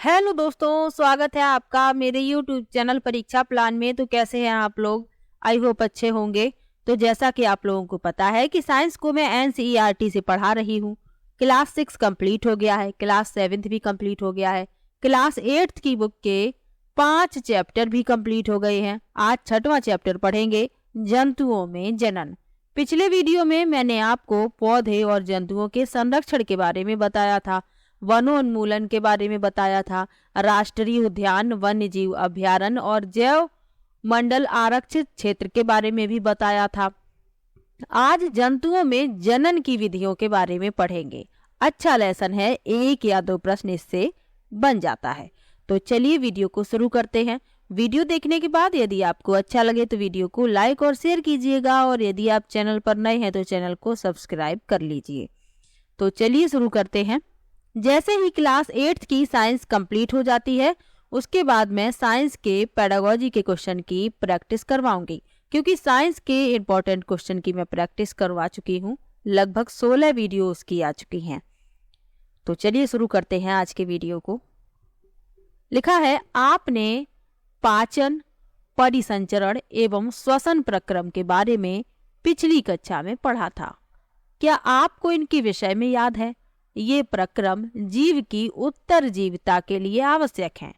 Hello दोस्तों, स्वागत है आपका मेरे YouTube चैनल परीक्षा प्लान में। तो कैसे हैं आप लोग? आई होप अच्छे होंगे। तो जैसा कि आप लोगों को पता है कि साइंस को मैं NCERT से पढ़ा रही हूँ। क्लास 6 कंप्लीट हो गया है, क्लास 7 भी कंप्लीट हो गया है, क्लास 8 की बुक के 5 चैप्टर भी कंप्लीट हो गए हैं। आज 6वां चैप्टर पढ़ेंगे, जंतुओं में जनन। पिछले वीडियो में मैंने आपको पौधे और जंतुओं के संरक्षण के बारे में बताया था, वनोन्मूलन के बारे में बताया था, राष्ट्रीय उद्यान, वन्य जीव अभयारण्य और जैव मंडल आरक्षित क्षेत्र के बारे में भी बताया था। आज जंतुओं में जनन की विधियों के बारे में पढ़ेंगे। अच्छा लेसन है, 1 या 2 प्रश्न इससे बन जाता है। तो चलिए वीडियो को शुरू करते हैं। वीडियो देखने के बाद यदि आपको अच्छा लगे तो वीडियो को लाइक और शेयर कीजिएगा, और यदि आप चैनल पर नए हैं तो चैनल को सब्सक्राइब कर लीजिए। तो चलिए शुरू करते हैं। जैसे ही क्लास 8 की साइंस कंप्लीट हो जाती है, उसके बाद मैं साइंस के पेडागोजी के क्वेश्चन की प्रैक्टिस करवाऊंगी, क्योंकि साइंस के इम्पोर्टेंट क्वेश्चन की मैं प्रैक्टिस करवा चुकी हूँ। लगभग 16 वीडियो उसकी आ चुकी हैं। तो चलिए शुरू करते हैं आज के वीडियो को। लिखा है, आपने पाचन, परिसंचरण एवं श्वसन प्रक्रम के बारे में पिछली कक्षा में पढ़ा था। क्या आपको इनके विषय में याद है? ये प्रक्रम जीव की उत्तरजीविता के लिए आवश्यक हैं।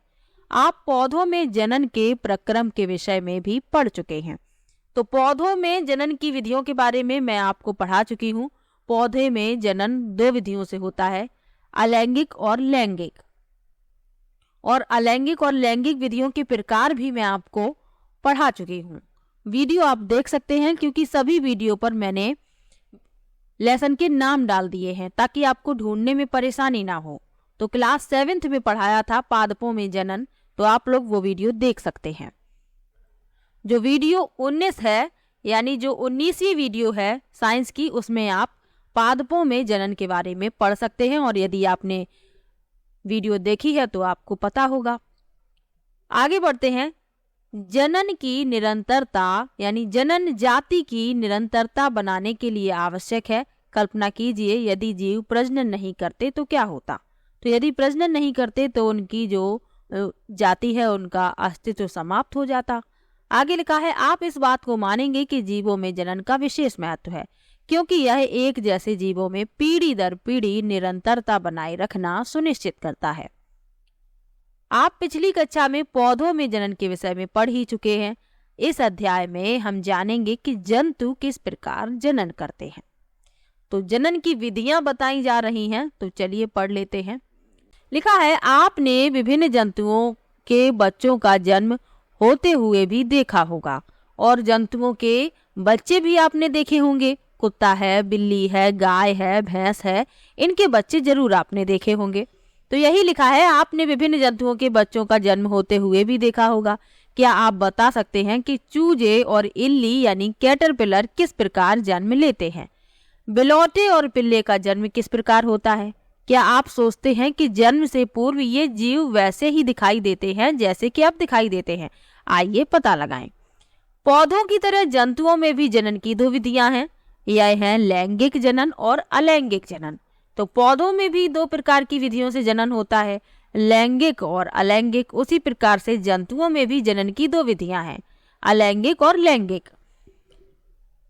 आप पौधों में जनन के प्रक्रम के विषय में भी पढ़ चुके हैं। तो पौधों में जनन की विधियों के बारे में मैं आपको पढ़ा चुकी हूँ। पौधे में जनन 2 विधियों से होता है, अलैंगिक और लैंगिक। और अलैंगिक और लैंगिक विधियों के प्रकार भी मैं आपको पढ़ा चुकी हूँ। वीडियो आप देख सकते हैं, क्योंकि सभी वीडियो पर मैंने लेसन के नाम डाल दिए हैं ताकि आपको ढूंढने में परेशानी ना हो। तो क्लास 7 में पढ़ाया था पादपों में जनन, तो आप लोग वो वीडियो देख सकते हैं। जो वीडियो 19 है, यानी जो 19वीं वीडियो है साइंस की, उसमें आप पादपों में जनन के बारे में पढ़ सकते हैं, और यदि आपने वीडियो देखी है तो आपको पता होगा। आगे बढ़ते हैं। जनन की निरंतरता, यानी जनन जाति की निरंतरता बनाने के लिए आवश्यक है। कल्पना कीजिए, यदि जीव प्रजनन नहीं करते तो क्या होता? तो यदि प्रजनन नहीं करते तो उनकी जो जाति है, उनका अस्तित्व समाप्त हो जाता। आगे लिखा है, आप इस बात को मानेंगे कि जीवों में जनन का विशेष महत्व है, क्योंकि यह एक जैसे जीवों में पीढ़ी दर पीढ़ी निरंतरता बनाए रखना सुनिश्चित करता है। आप पिछली कक्षा में पौधों में जनन के विषय में पढ़ ही चुके हैं। इस अध्याय में हम जानेंगे कि जंतु किस प्रकार जनन करते हैं। तो जनन की विधियां बताई जा रही हैं, तो चलिए पढ़ लेते हैं। लिखा है, आपने विभिन्न जंतुओं के बच्चों का जन्म होते हुए भी देखा होगा, और जंतुओं के बच्चे भी आपने देखे होंगे। कुत्ता है, बिल्ली है, गाय है, भैंस है, इनके बच्चे जरूर आपने देखे होंगे। तो यही लिखा है, आपने विभिन्न जंतुओं के बच्चों का जन्म होते हुए भी देखा होगा। क्या आप बता सकते हैं कि चूजे और इल्ली यानी कैटरपिलर किस प्रकार जन्म लेते हैं? बिलौटे और पिल्ले का जन्म किस प्रकार होता है? क्या आप सोचते हैं कि जन्म से पूर्व ये जीव वैसे ही दिखाई देते हैं जैसे कि अब दिखाई देते हैं? आइए पता लगाएं। पौधों की तरह जंतुओं में भी जनन की 2 विधियां हैं। यह है लैंगिक जनन और अलैंगिक जनन। तो पौधों में भी 2 प्रकार की विधियों से जनन होता है, लैंगिक और अलैंगिक। उसी प्रकार से जंतुओं में भी जनन की 2 विधियां हैं, अलैंगिक और लैंगिक।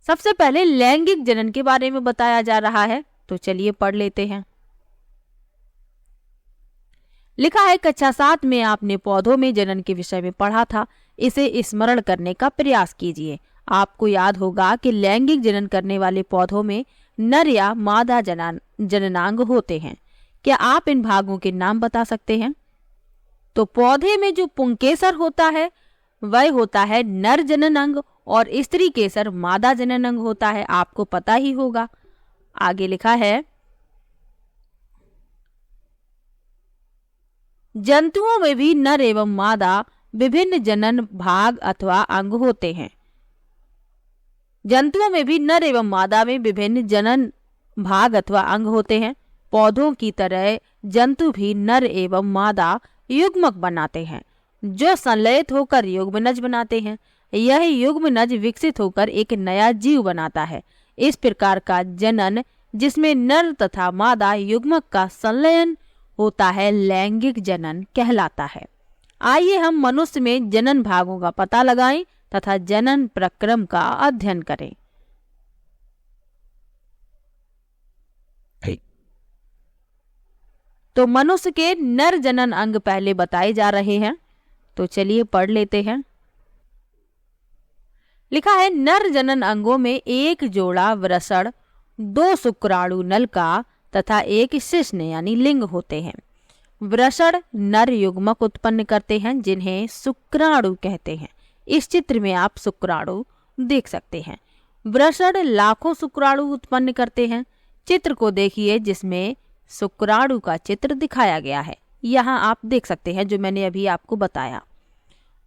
सबसे पहले लैंगिक जनन के बारे में बताया जा रहा है, तो चलिए पढ़ लेते हैं। लिखा है, कक्षा 7 में आपने पौधों में जनन के विषय में पढ़ा था। इसे स्मरण करने का प्रयास कीजिए। आपको याद होगा कि लैंगिक जनन करने वाले पौधों में नर या मादा जननांग होते हैं। क्या आप इन भागों के नाम बता सकते हैं? तो पौधे में जो पुंकेसर होता है वह होता है नर जननांग, और स्त्री केसर मादा जननांग होता है, आपको पता ही होगा। आगे लिखा है, जंतुओं में भी नर एवं मादा विभिन्न जनन भाग अथवा अंग होते हैं। जंतुओं में भी नर एवं मादा में विभिन्न जनन भाग अथवा अंग होते हैं। पौधों की तरह जंतु भी नर एवं मादा युग्मक बनाते हैं, जो संलयित होकर युग्मनज बनाते हैं। यह युग्मनज विकसित होकर एक नया जीव बनाता है। इस प्रकार का जनन, जिसमें नर तथा मादा युग्मक का संलयन होता है लैंगिक जनन कहलाता है। आइए हम मनुष्य में जनन भागों का पता लगाएं तथा जनन प्रक्रम का अध्ययन करें। तो मनुष्य के नर जनन अंग पहले बताए जा रहे हैं, तो चलिए पढ़ लेते हैं। लिखा है नर जनन अंगों में एक जोड़ा वृषण, 2 शुक्राणु नलिका तथा एक शिश्न यानी लिंग होते हैं। वृषण नर युग्मक उत्पन्न करते हैं जिन्हें शुक्राणु कहते हैं। इस चित्र में आप शुक्राणु देख सकते हैं। वृषण लाखों शुक्राणु उत्पन्न करते हैं। चित्र को देखिए जिसमें शुक्राणु का चित्र दिखाया गया है। यहाँ आप देख सकते हैं जो मैंने अभी आपको बताया।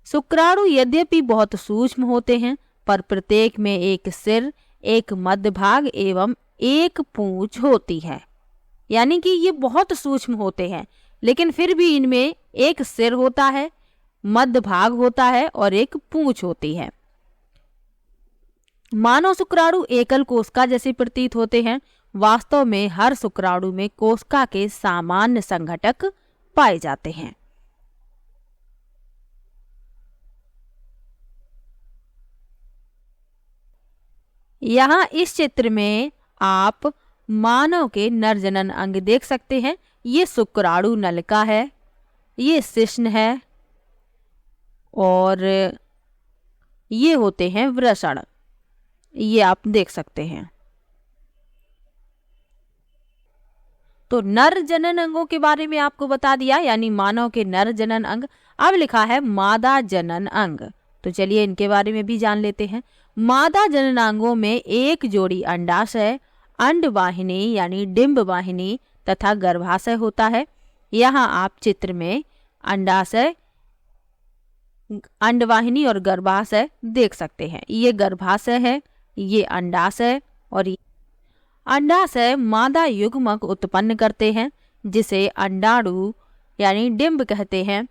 शुक्राणु यद्यपि बहुत सूक्ष्म होते हैं पर प्रत्येक में एक सिर, एक मध्य भाग एवं एक पूंछ होती है। यानी कि ये बहुत सूक्ष्म होते हैं लेकिन फिर भी इनमें एक सिर होता है, मध्य भाग होता है और एक पूंछ होती है। मानव शुक्राणु एकल कोशिका जैसे प्रतीत होते हैं। वास्तव में हर शुक्राणु में कोशिका के सामान्य संघटक पाए जाते हैं। यहाँ इस चित्र में आप मानव के नर जनन अंग देख सकते हैं। ये शुक्राणु नलिका है, ये शिश्न है और ये होते हैं वृषण। ये आप देख सकते हैं। तो नर जनन अंगों के बारे में आपको बता दिया, यानी मानव के नर जनन अंग। अब लिखा है मादा जनन अंग, तो चलिए इनके बारे में भी जान लेते हैं। मादा जननांगों में एक जोड़ी अंडाशय, अंडवाहिनी यानी डिंब वाहिनी तथा गर्भाशय होता है। यहाँ आप चित्र में अंडाशय, अंडवाहिनी और गर्भाशय देख सकते हैं। ये गर्भाशय है, ये अंडाशय और ये अंडाशय मादा युग्मक उत्पन्न करते हैं जिसे अंडाणु यानी डिंब कहते हैं।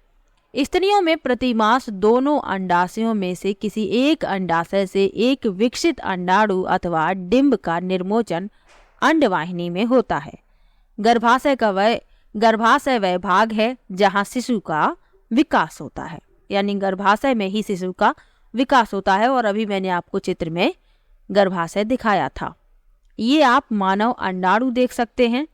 स्त्रियों में प्रतिमास दोनों अंडाशयों में से किसी एक अंडाशय से एक विकसित अंडाणु अथवा डिंब का निर्मोचन अंडवाहिनी में होता है। गर्भाशय वह भाग है जहां शिशु का विकास होता है, यानी गर्भाशय में ही शिशु का विकास होता है। और अभी मैंने आपको चित्र में गर्भाशय दिखाया था। ये आप मानव अंडाणु देख सकते हैं।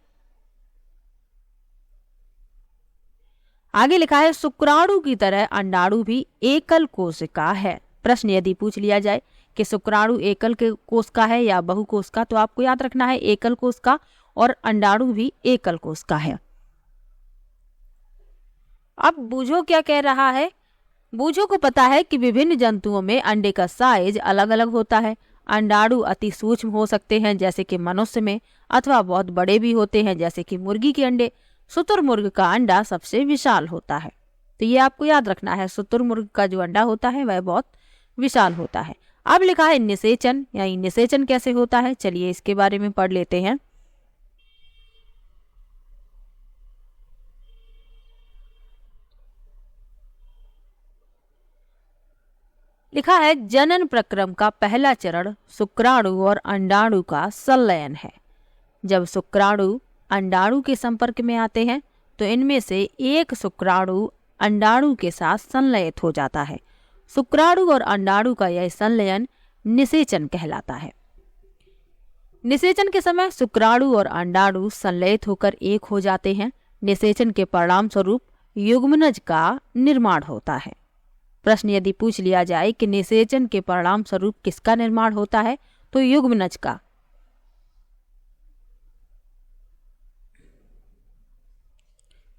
आगे लिखा है शुक्राणु की तरह अंडाणु भी एकल कोशिका है। प्रश्न यदि पूछ लिया जाए कि शुक्राणु एकल कोशिका है या बहुकोशिका, तो आपको याद रखना है एकल कोशिका, और अंडाणु भी एकल कोशिका है। अब बूझो क्या कह रहा है। बूझो को पता है कि विभिन्न जंतुओं में अंडे का साइज अलग अलग होता है। अंडाणु अति सूक्ष्म हो सकते हैं जैसे कि मनुष्य में, अथवा बहुत बड़े भी होते हैं जैसे कि मुर्गी के अंडे। शुतुरमुर्ग का अंडा सबसे विशाल होता है, तो ये आपको याद रखना है। शुतुरमुर्ग का जो अंडा होता है वह बहुत विशाल होता है। अब लिखा है निषेचन, यानी निषेचन कैसे होता है, चलिए इसके बारे में पढ़ लेते हैं। लिखा है जनन प्रक्रम का पहला चरण शुक्राणु और अंडाणु का संलयन है। जब शुक्राणु अंडाणु के संपर्क में आते हैं तो इनमें से एक शुक्राणु अंडाणु के साथ संलयित हो जाता है। शुक्राणु और अंडाणु का यह संलयन निषेचन कहलाता है। निषेचन के समय शुक्राणु और अंडाणु संलयित होकर एक हो जाते हैं। निषेचन के परिणाम स्वरूप युग्मनज का निर्माण होता है। प्रश्न यदि पूछ लिया जाए कि निषेचन के परिणाम स्वरूप किसका निर्माण होता है, तो युग्मनज का।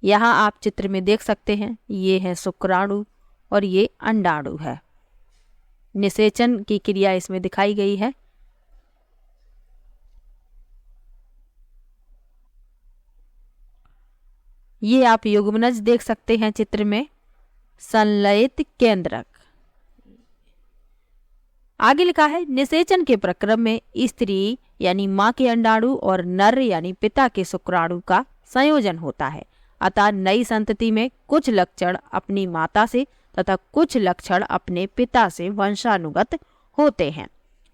यहाँ आप चित्र में देख सकते हैं, ये है शुक्राणु और ये अंडाणु है। निषेचन की क्रिया इसमें दिखाई गई है। ये आप युग्मनज देख सकते हैं चित्र में, संलयित केंद्रक। आगे लिखा है निषेचन के प्रक्रम में स्त्री यानी मां के अंडाणु और नर यानी पिता के शुक्राणु का संयोजन होता है। अतः नई संतति में कुछ लक्षण अपनी माता से तथा कुछ लक्षण अपने पिता से वंशानुगत होते हैं।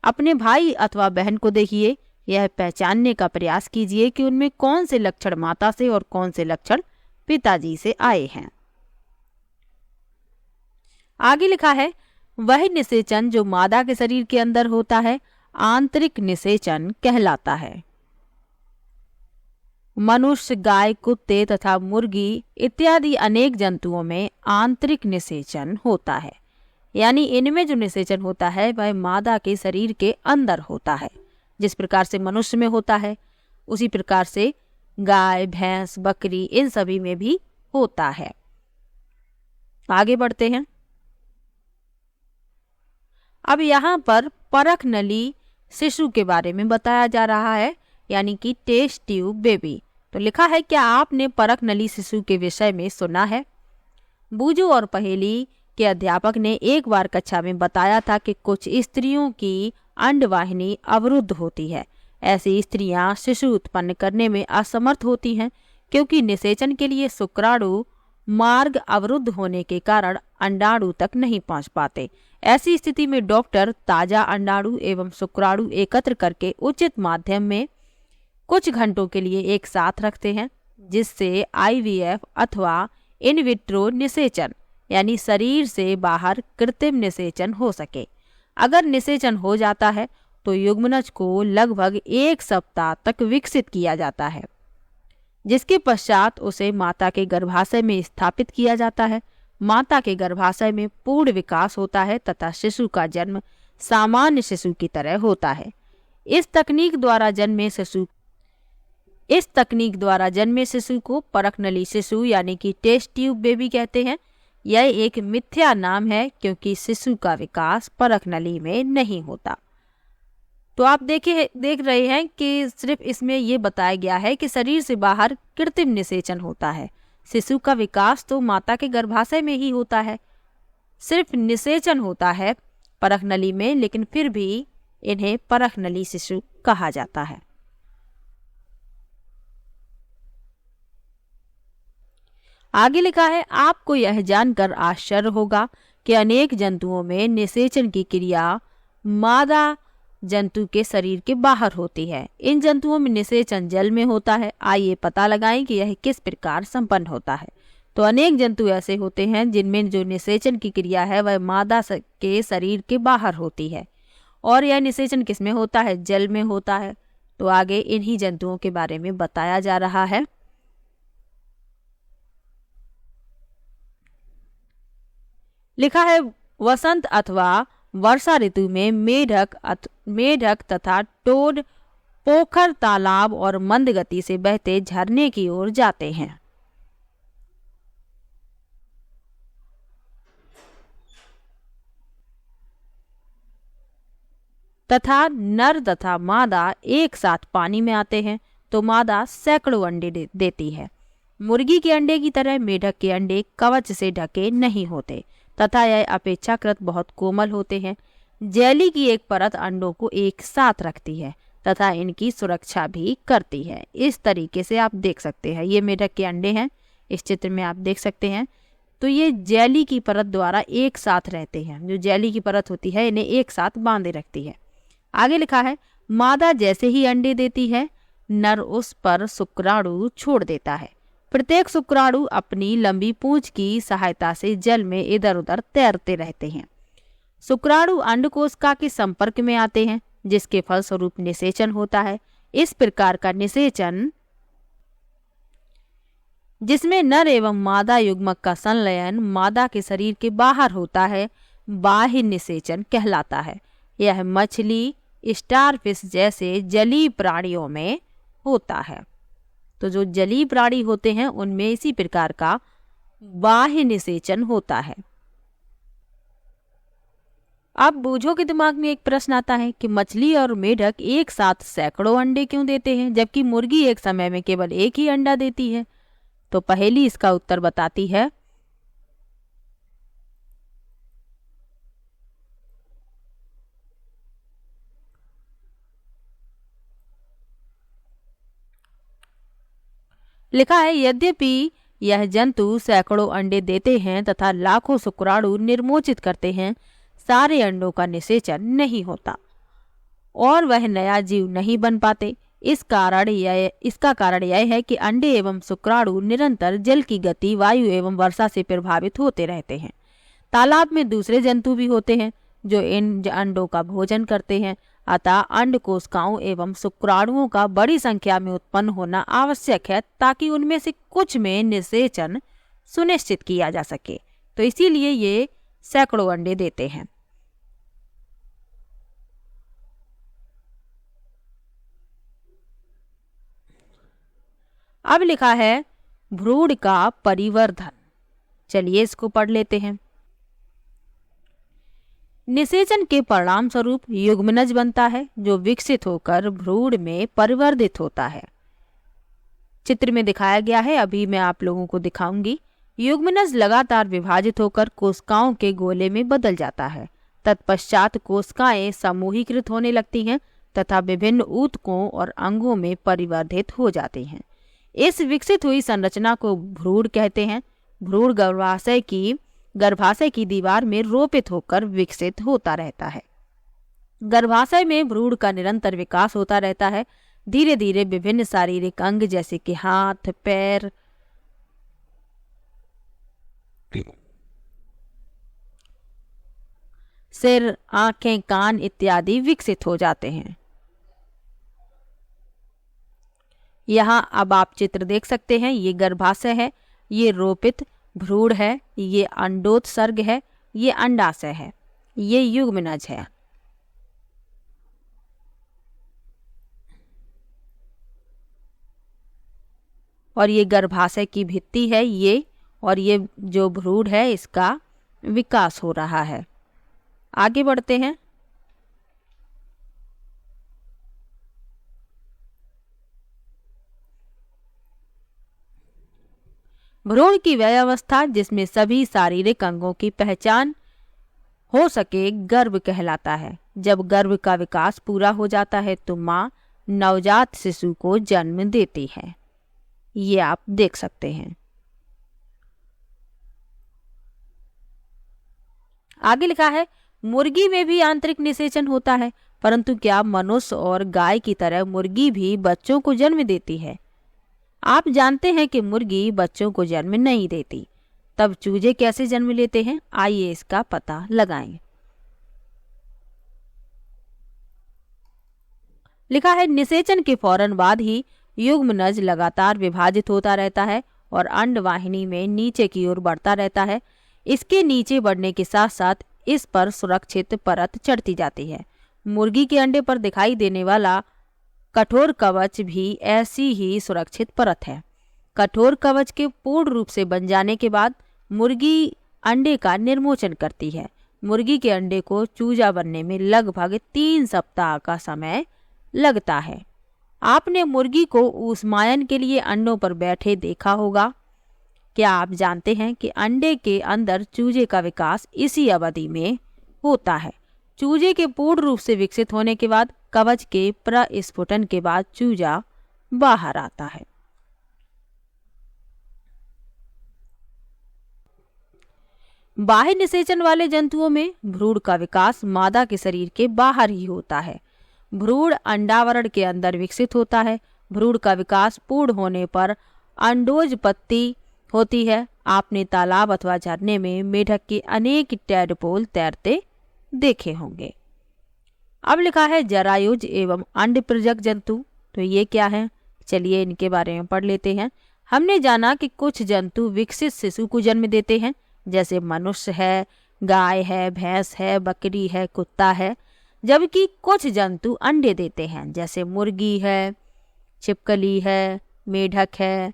अपने भाई अथवा बहन को देखिए, यह पहचानने का प्रयास कीजिए कि उनमें कौन से लक्षण माता से और कौन से लक्षण पिताजी से आए हैं। आगे लिखा है, वह निषेचन जो मादा के शरीर के अंदर होता है आंतरिक निषेचन कहलाता है। मनुष्य, गाय, कुत्ते तथा मुर्गी इत्यादि अनेक जंतुओं में आंतरिक निषेचन होता है, यानी इनमें जो निषेचन होता है वह मादा के शरीर के अंदर होता है। जिस प्रकार से मनुष्य में होता है उसी प्रकार से गाय, भैंस, बकरी इन सभी में भी होता है। आगे बढ़ते हैं। अब यहाँ पर परख नली शिशु के बारे में बताया जा रहा है, यानी कि टेस्ट ट्यूब बेबी। तो लिखा है, क्या आपने परख नली शिशु के विषय में सुना है? बूझो और पहेली के अध्यापक ने एक बार कक्षा में बताया था कि कुछ स्त्रियों की अंडवाहिनी अवरुद्ध होती है। ऐसी स्त्रियां शिशु उत्पन्न करने में असमर्थ होती हैं क्योंकि निषेचन के लिए शुक्राणु मार्ग अवरुद्ध होने के कारण अंडाणु तक नहीं पहुंच पाते। ऐसी स्थिति में डॉक्टर ताजा अंडाणु एवं शुक्राणु एकत्र करके उचित माध्यम में कुछ घंटों के लिए एक साथ रखते हैं, जिससे आईवीएफ अथवा इन विट्रो निषेचन यानी शरीर से बाहर कृत्रिम निषेचन हो सके। अगर निषेचन हो जाता है तो युग्मनज को लगभग 1 सप्ताह तक विकसित किया जाता है, जिसके पश्चात उसे माता के गर्भाशय में स्थापित किया जाता है। माता के गर्भाशय में पूर्ण विकास होता है तथा शिशु का जन्म सामान्य शिशु की तरह होता है। इस तकनीक द्वारा जन्मे शिशु को परख नली शिशु यानी कि टेस्ट ट्यूब बेबी कहते हैं। यह एक मिथ्या नाम है क्योंकि शिशु का विकास परख नली में नहीं होता। तो आप देख रहे हैं कि सिर्फ इसमें ये बताया गया है कि शरीर से बाहर कृत्रिम निषेचन होता है। शिशु का विकास तो माता के गर्भाशय में ही होता है, सिर्फ निषेचन होता है परख नली में, लेकिन फिर भी इन्हें परख नली शिशु कहा जाता है। आगे लिखा है, आपको यह जानकर आश्चर्य होगा कि अनेक जंतुओं में निषेचन की क्रिया मादा जंतु के शरीर के बाहर होती है। इन जंतुओं में निषेचन जल में होता है। आइए पता लगाएं कि यह किस प्रकार संपन्न होता है। तो अनेक जंतु ऐसे होते हैं जिनमें जो निषेचन की क्रिया है वह मादा के शरीर के बाहर होती है, और यह निषेचन किस में होता है? जल में होता है। तो आगे इन्हीं जंतुओं के बारे में बताया जा रहा है। लिखा है, वसंत अथवा वर्षा ऋतु में मेढक तथा टोड पोखर, तालाब और मंद गति से बहते झरने की ओर जाते हैं। तथा नर तथा मादा एक साथ पानी में आते हैं। तो मादा सैकड़ों अंडे देती है। मुर्गी के अंडे की तरह मेढक के अंडे कवच से ढके नहीं होते तथा यह अपेक्षाकृत बहुत कोमल होते हैं। जेली की एक परत अंडों को एक साथ रखती है तथा इनकी सुरक्षा भी करती है। इस तरीके से आप देख सकते हैं, ये मेढक के अंडे हैं, इस चित्र में आप देख सकते हैं। तो ये जेली की परत द्वारा एक साथ रहते हैं। जो जेली की परत होती है इन्हें एक साथ बांधे रखती है। आगे लिखा है, मादा जैसे ही अंडे देती है नर उस पर शुक्राणु छोड़ देता है। प्रत्येक शुक्राणु अपनी लंबी पूंछ की सहायता से जल में इधर उधर तैरते रहते हैं। शुक्राणु अंडकोशिका के संपर्क में आते हैं, जिसके फलस्वरूप निषेचन होता है। इस प्रकार का निषेचन, जिसमें नर एवं मादा युग्मक का संलयन मादा के शरीर के बाहर होता है, बाह्य निषेचन कहलाता है। यह मछली, स्टारफिश जैसे जलीय प्राणियों में होता है। तो जो जलीय प्राणी होते हैं उनमें इसी प्रकार का बाह्य निषेचन होता है। अब बूझो के दिमाग में एक प्रश्न आता है कि मछली और मेढक एक साथ सैकड़ों अंडे क्यों देते हैं, जबकि मुर्गी एक समय में केवल एक ही अंडा देती है? तो पहेली इसका उत्तर बताती है। लिखा है, यद्यपि यह जंतु सैकड़ों अंडे देते हैं तथा लाखों शुक्राणु निर्मोचित करते हैं, सारे अंडों का निषेचन नहीं होता और वह नया जीव नहीं बन पाते। इसका कारण यह है कि अंडे एवं शुक्राणु निरंतर जल की गति, वायु एवं वर्षा से प्रभावित होते रहते हैं। तालाब में दूसरे जंतु भी होते हैं जो इन अंडों का भोजन करते हैं, अतः अंड कोशिकाओं एवं शुक्राणुओं का बड़ी संख्या में उत्पन्न होना आवश्यक है ताकि उनमें से कुछ में निषेचन सुनिश्चित किया जा सके। तो इसीलिए ये सैकड़ों अंडे देते हैं। अब लिखा है भ्रूण का परिवर्धन। चलिए इसको पढ़ लेते हैं। निषेचन के परिणाम स्वरूप युग्मनज बनता है जो विकसित होकर भ्रूण में परिवर्धित होता है। चित्र में दिखाया गया है, अभी मैं आप लोगों को दिखाऊंगी। युग्मनज लगातार विभाजित होकर कोशिकाओं के गोले में बदल जाता है। तत्पश्चात कोशिकाएं समूहीकृत होने लगती हैं तथा विभिन्न ऊतकों और अंगों में परिवर्धित हो जाती हैं। इस विकसित हुई संरचना को भ्रूण कहते हैं। भ्रूण गर्भाशय की दीवार में रोपित होकर विकसित होता रहता है। गर्भाशय में भ्रूण का निरंतर विकास होता रहता है। धीरे धीरे विभिन्न शारीरिक अंग जैसे कि हाथ, पैर, सिर, आंखें, कान इत्यादि विकसित हो जाते हैं। यहाँ अब आप चित्र देख सकते हैं। ये गर्भाशय है, ये रोपित भ्रूण है, ये अंडोत्सर्ग है, ये अंडाशय है, ये युग्मनज है। और ये गर्भाशय की भित्ति है ये, और ये जो भ्रूण है इसका विकास हो रहा है। आगे बढ़ते हैं। भ्रूण की वह अवस्था जिसमें सभी शारीरिक अंगों की पहचान हो सके गर्भ कहलाता है। जब गर्भ का विकास पूरा हो जाता है तो माँ नवजात शिशु को जन्म देती है। ये आप देख सकते हैं। आगे लिखा है मुर्गी में भी आंतरिक निषेचन होता है, परंतु क्या मनुष्य और गाय की तरह मुर्गी भी बच्चों को जन्म देती है? आप जानते हैं कि मुर्गी बच्चों को जन्म नहीं देती। तब चूजे कैसे जन्म लेते हैं? आइए इसका पता लगाएं। लिखा है निषेचन के फौरन बाद ही युग्मनज लगातार विभाजित होता रहता है और अंडवाहिनी में नीचे की ओर बढ़ता रहता है। इसके नीचे बढ़ने के साथ साथ इस पर सुरक्षित परत चढ़ती जाती है। मुर्गी के अंडे पर दिखाई देने वाला कठोर कवच भी ऐसी ही सुरक्षित परत है। कठोर कवच के पूर्ण रूप से बन जाने के बाद मुर्गी अंडे का निर्मोचन करती है। मुर्गी के अंडे को चूजा बनने में लगभग 3 सप्ताह का समय लगता है। आपने मुर्गी को ऊष्मायन के लिए अंडों पर बैठे देखा होगा। क्या आप जानते हैं कि अंडे के अंदर चूजे का विकास इसी अवधि में होता है? चूजे के पूर्ण रूप से विकसित होने के बाद कवच के प्रस्फुटन के बाद चूजा बाहर आता है। बाह्य निषेचन वाले जंतुओं में भ्रूण का विकास मादा के शरीर के बाहर ही होता है। भ्रूण अंडावरण के अंदर विकसित होता है। भ्रूण का विकास पूर्ण होने पर अंडोजपत्ति होती है। आपने तालाब अथवा झरने में मेढक के अनेक टैडपोल तैरते देखे होंगे। अब लिखा है जरायुज एवं अंडप्रजक जंतु। तो ये क्या है? चलिए इनके बारे में पढ़ लेते हैं। हमने जाना कि कुछ जंतु विकसित शिशु को जन्म देते हैं, जैसे मनुष्य है, गाय है, भैंस है, बकरी है, कुत्ता है। जबकि कुछ जंतु अंडे देते हैं, जैसे मुर्गी है, छिपकली है, मेढक है।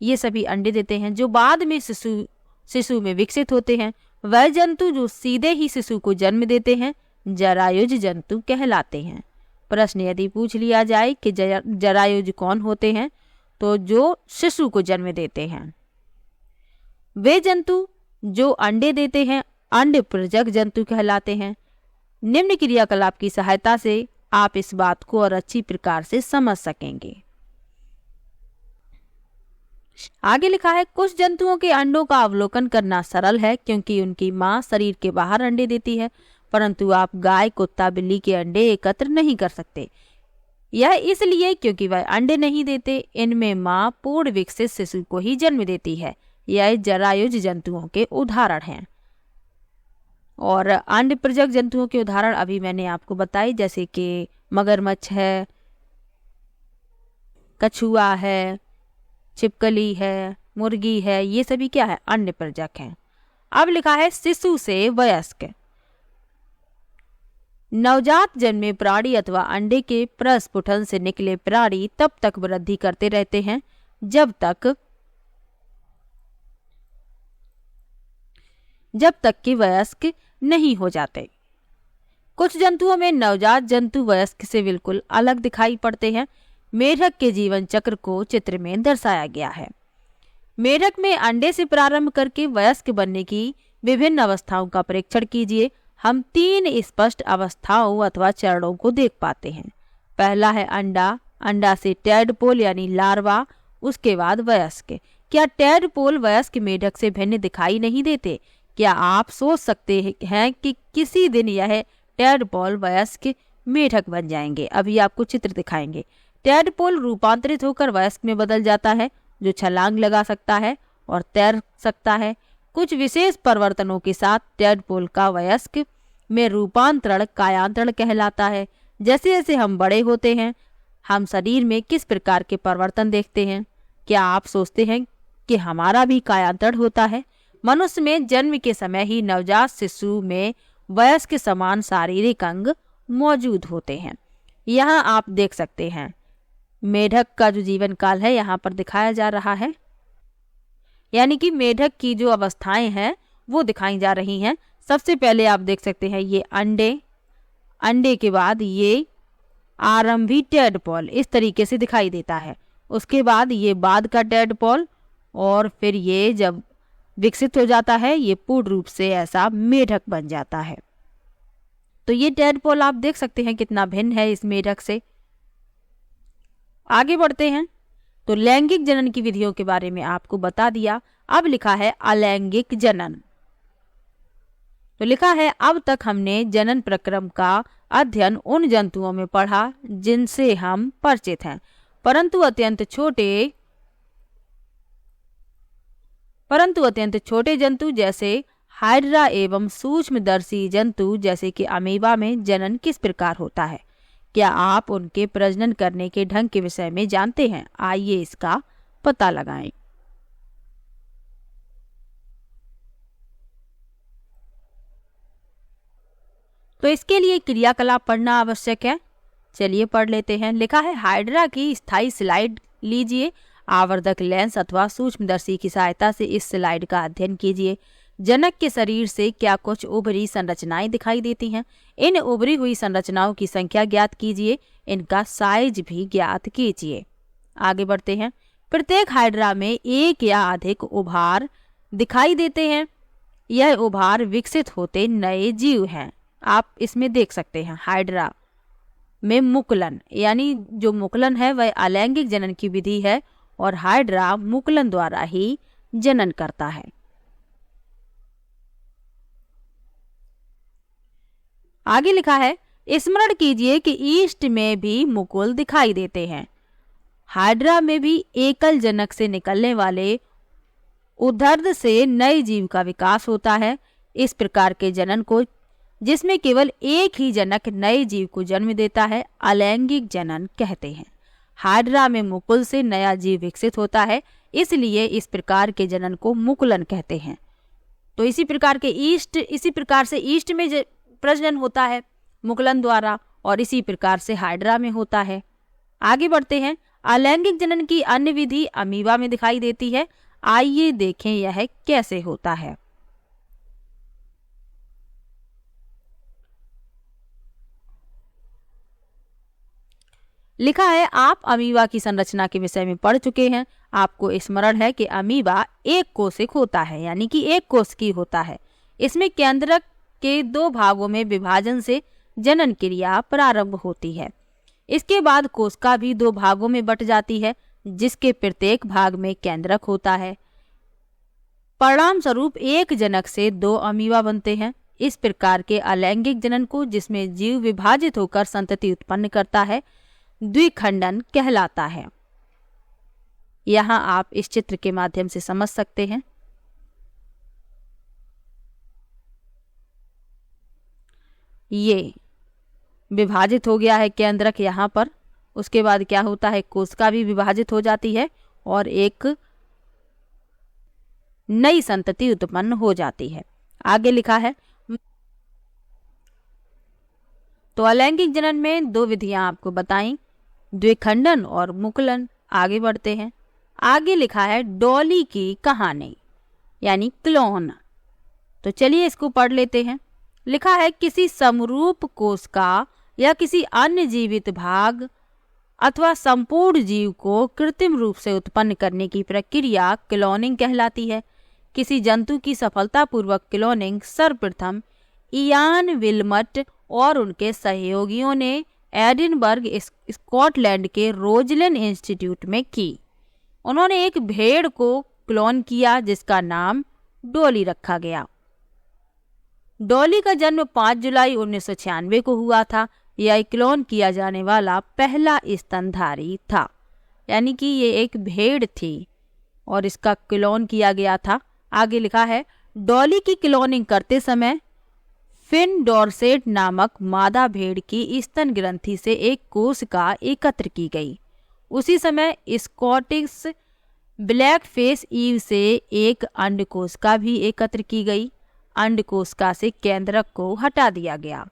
ये सभी अंडे देते हैं जो बाद में शिशु में विकसित होते हैं। वह जंतु जो सीधे ही शिशु को जन्म देते हैं जरायुज जंतु कहलाते हैं। प्रश्न यदि पूछ लिया जाए कि जरायुज कौन होते हैं, तो जो शिशु को जन्म देते हैं। वे जंतु जो अंडे देते हैं अंडप्रजक जंतु कहलाते हैं। निम्न क्रियाकलाप की सहायता से आप इस बात को और अच्छी प्रकार से समझ सकेंगे। आगे लिखा है कुछ जंतुओं के अंडों का अवलोकन करना सरल है क्योंकि उनकी मां शरीर के बाहर अंडे देती है, परंतु आप गाय, कुत्ता, बिल्ली के अंडे एकत्र नहीं कर सकते। यह इसलिए क्योंकि वह अंडे नहीं देते। इनमें माँ पूर्ण विकसित शिशु को ही जन्म देती है। यह जरायुज जंतुओं के उदाहरण हैं। और अंडप्रजक जंतुओं के उदाहरण अभी मैंने आपको बताई, जैसे कि मगरमच्छ है, कछुआ है, छिपकली है, मुर्गी है, ये सभी क्या है? अंडप्रजक हैं। अब लिखा है शिशु से वयस्क। नवजात जन्मे प्राणी अथवा अंडे के प्रस्फुटन से निकले प्राणी तब तक वृद्धि करते रहते हैं जब तक कि वयस्क नहीं हो जाते। कुछ जंतुओं में नवजात जंतु वयस्क से बिल्कुल अलग दिखाई पड़ते हैं। मेढक के जीवन चक्र को चित्र में दर्शाया गया है। मेढक में अंडे से प्रारंभ करके वयस्क बनने की विभिन्न अवस्थाओं का परीक्षण कीजिए। हम 3 स्पष्ट अवस्थाओं अथवा चरणों को देख पाते हैं। पहला है अंडा, अंडा से टैडपोल यानी लार्वा, उसके बाद वयस्क। क्या टैडपोल वयस्क मेढक से भिन्न दिखाई नहीं देते? क्या आप सोच सकते हैं कि किसी दिन यह टैडपोल वयस्क मेढक बन जाएंगे? अभी आपको चित्र दिखाएंगे। टैडपोल रूपांतरित होकर वयस्क में बदल जाता है, जो छलांग लगा सकता है और तैर सकता है। कुछ विशेष परिवर्तनों के साथ टैडपोल का वयस्क में रूपांतरण कायांतरण कहलाता है। जैसे जैसे हम बड़े होते हैं, हम शरीर में किस प्रकार के परिवर्तन देखते हैं? क्या आप सोचते हैं कि हमारा भी कायांतरण होता है? मनुष्य में जन्म के समय ही नवजात शिशु में वयस्क के समान शारीरिक अंग मौजूद होते हैं। यहाँ आप देख सकते हैं मेढक का जो जीवन काल है यहाँ पर दिखाया जा रहा है, यानी कि मेढक की जो अवस्थाएं हैं वो दिखाई जा रही हैं। सबसे पहले आप देख सकते हैं ये अंडे के बाद ये आरंभी टैडपोल इस तरीके से दिखाई देता है। उसके बाद ये बाद का टैडपोल, और फिर ये जब विकसित हो जाता है ये पूर्ण रूप से ऐसा मेढक बन जाता है। तो ये टैडपोल आप देख सकते हैं कितना भिन्न है इस मेढक से। आगे बढ़ते हैं तो लैंगिक जनन की विधियों के बारे में आपको बता दिया। अब लिखा है अलैंगिक जनन। तो लिखा है अब तक हमने जनन प्रक्रम का अध्ययन उन जंतुओं में पढ़ा जिनसे हम परिचित हैं, परंतु अत्यंत छोटे जंतु जैसे हाइड्रा एवं सूक्ष्मदर्शी जंतु जैसे कि अमीबा में जनन किस प्रकार होता है? क्या आप उनके प्रजनन करने के ढंग के विषय में जानते हैं? आइए इसका पता लगाएं। तो इसके लिए क्रियाकलाप पढ़ना आवश्यक है। चलिए पढ़ लेते हैं। लिखा है हाइड्रा की स्थायी स्लाइड लीजिए। आवर्धक लेंस अथवा सूक्ष्मदर्शी की सहायता से इस स्लाइड का अध्ययन कीजिए। जनक के शरीर से क्या कुछ उभरी संरचनाएं दिखाई देती हैं? इन उभरी हुई संरचनाओं की संख्या ज्ञात कीजिए, इनका साइज भी ज्ञात कीजिए। आगे बढ़ते हैं। प्रत्येक हाइड्रा में एक या अधिक उभार दिखाई देते हैं। यह उभार विकसित होते नए जीव हैं। आप इसमें देख सकते हैं हाइड्रा में मुकुलन, यानी जो मुकुलन है वह अलैंगिक जनन की विधि है और हाइड्रा मुकुलन द्वारा ही जनन करता है। आगे लिखा है स्मरण कीजिए कि ईस्ट में भी मुकुल दिखाई देते हैं। हाइड्रा में भी एकल जनक से निकलने वाले उदर्ध से नए जीव का विकास होता है। इस प्रकार के जनन को, जिसमें केवल एक ही जनक नए जीव को जन्म देता है, अलैंगिक जनन कहते हैं। हाइड्रा में मुकुल से नया जीव विकसित होता है, इसलिए इस प्रकार के जनन को मुकुलन कहते हैं। तो इसी प्रकार से ईस्ट में प्रजनन होता है मुकुलन द्वारा, और इसी प्रकार से हाइड्रा में होता है। आगे बढ़ते हैं। अलैंगिक जनन की अन्य विधि अमीबा में दिखाई देती है। आइए देखें यह कैसे होता है। लिखा है आप अमीबा की संरचना के विषय में पढ़ चुके हैं। आपको स्मरण है कि अमीबा एक कोशिक होता है, यानी कि एक कोश की होता है। इसमें केंद्रक के 2 भागों में विभाजन से जनन क्रिया प्रारंभ होती है। इसके बाद कोशिका भी 2 भागों में बट जाती है, जिसके प्रत्येक भाग में केंद्रक होता है। परिणाम स्वरूप एक जनक से 2 अमीबा बनते हैं। इस प्रकार के अलैंगिक जनन को, जिसमें जीव विभाजित होकर संतति उत्पन्न करता है, द्विखंडन कहलाता है। यहाँ आप इस चित्र के माध्यम से समझ सकते हैं। ये विभाजित हो गया है केंद्रक यहाँ पर। उसके बाद क्या होता है, कोशिका भी विभाजित हो जाती है और एक नई संतति उत्पन्न हो जाती है। आगे लिखा है, तो अलैंगिक जनन में दो विधियां आपको बताई, द्विखंडन और मुकुलन। आगे बढ़ते हैं। आगे लिखा है डॉली की कहानी यानी क्लोन। तो चलिए इसको पढ़ लेते हैं। लिखा है, किसी समरूप कोशिका या किसी अन्य जीवित भाग अथवा संपूर्ण जीव को कृत्रिम रूप से उत्पन्न करने की प्रक्रिया क्लोनिंग कहलाती है। किसी जंतु की सफलतापूर्वक क्लोनिंग सर्वप्रथम इयान विल्मट और उनके सहयोगियों ने एडिनबर्ग स्कॉटलैंड के रोजलिन इंस्टीट्यूट में की। उन्होंने एक भेड़ को क्लोन किया जिसका नाम डॉली रखा गया। डॉली का जन्म 5 जुलाई 1996 को हुआ था। यह क्लोन किया जाने वाला पहला स्तनधारी था, यानी कि ये एक भेड़ थी और इसका क्लोन किया गया था। आगे लिखा है, डॉली की क्लोनिंग करते समय फिन डॉर्सेट नामक मादा भेड़ की स्तन ग्रंथि से एक कोशिका एकत्र की गई। उसी समय स्कॉटिश ब्लैक फेस ईव से एक अंड कोशिका भी एकत्र की गई। अंड कोशिका से केंद्रक को हटा दिया गया।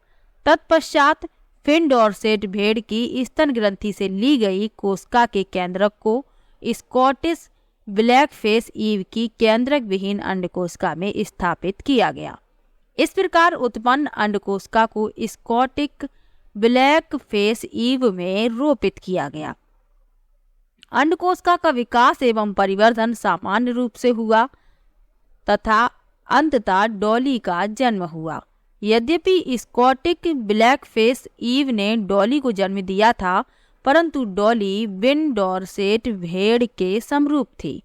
तत्पश्चात फिन डॉर्सेट भेड़ की स्तन ग्रंथि से ली गई कोशिका के केंद्रक को स्कॉटिश ब्लैक फेस ईव की केंद्रक विहीन अंड कोशिका में स्थापित किया गया। इस प्रकार उत्पन्न अंड कोशिका को स्कॉटिश ब्लैक फेस ईव में रोपित किया गया। अंड कोशिका का विकास एवं परिवर्धन सामान्य रूप से हुआ तथा अंततः डॉली का जन्म हुआ। यद्यपि स्कॉटिश ब्लैक फेस ईव ने डॉली को जन्म दिया था, परंतु डॉली विन डॉर्सेट भेड़ के समरूप थी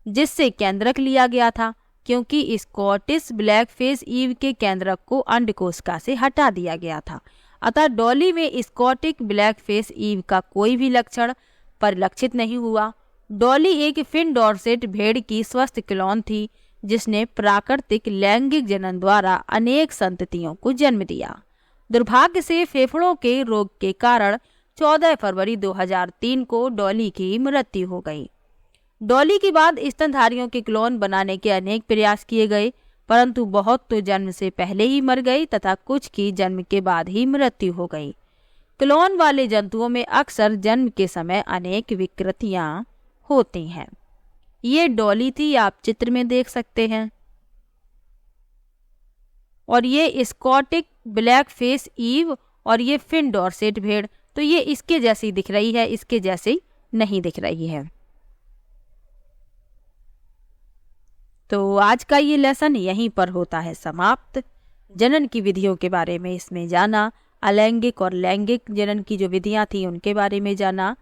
जिससे केंद्रक लिया गया था, क्योंकि स्कॉटिश ब्लैक फेस ईव के केंद्रक को अंड कोशिका से हटा दिया गया था। अतः डॉली में स्कॉटिश ब्लैक फेस ईव का कोई भी लक्षण परिलक्षित नहीं हुआ। डॉली एक फिन डॉर्सेट भेड़ की स्वस्थ क्लोन थी जिसने प्राकृतिक लैंगिक जनन द्वारा अनेक संततियों को जन्म दिया। दुर्भाग्य से फेफड़ों के रोग के कारण 14 फरवरी 2003 को डॉली की मृत्यु हो गई। डॉली के बाद स्तनधारियों के क्लोन बनाने के अनेक प्रयास किए गए, परंतु बहुत तो जन्म से पहले ही मर गई तथा कुछ की जन्म के बाद ही मृत्यु हो गई। क्लोन वाले जंतुओं में अक्सर जन्म के समय अनेक विकृतियां होती हैं। ये डॉली थी, आप चित्र में देख सकते हैं, और ये स्कॉटिश ब्लैक फेस ईव और ये फिन डॉर्सेट भेड़। तो ये इसके जैसी दिख रही है, इसके जैसी नहीं दिख रही है। तो आज का ये लेसन यहीं पर होता है समाप्त। जनन की विधियों के बारे में इसमें जाना, अलैंगिक और लैंगिक जनन की जो विधियां थी उनके बारे में जाना,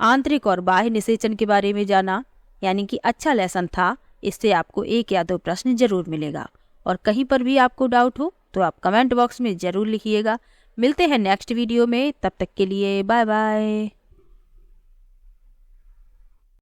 आंतरिक और बाह्य निषेचन के बारे में जाना, यानी कि अच्छा लेसन था। इससे आपको 1 या 2 प्रश्न जरूर मिलेगा। और कहीं पर भी आपको डाउट हो तो आप कमेंट बॉक्स में जरूर लिखिएगा। मिलते हैं नेक्स्ट वीडियो में, तब तक के लिए बाय बाय।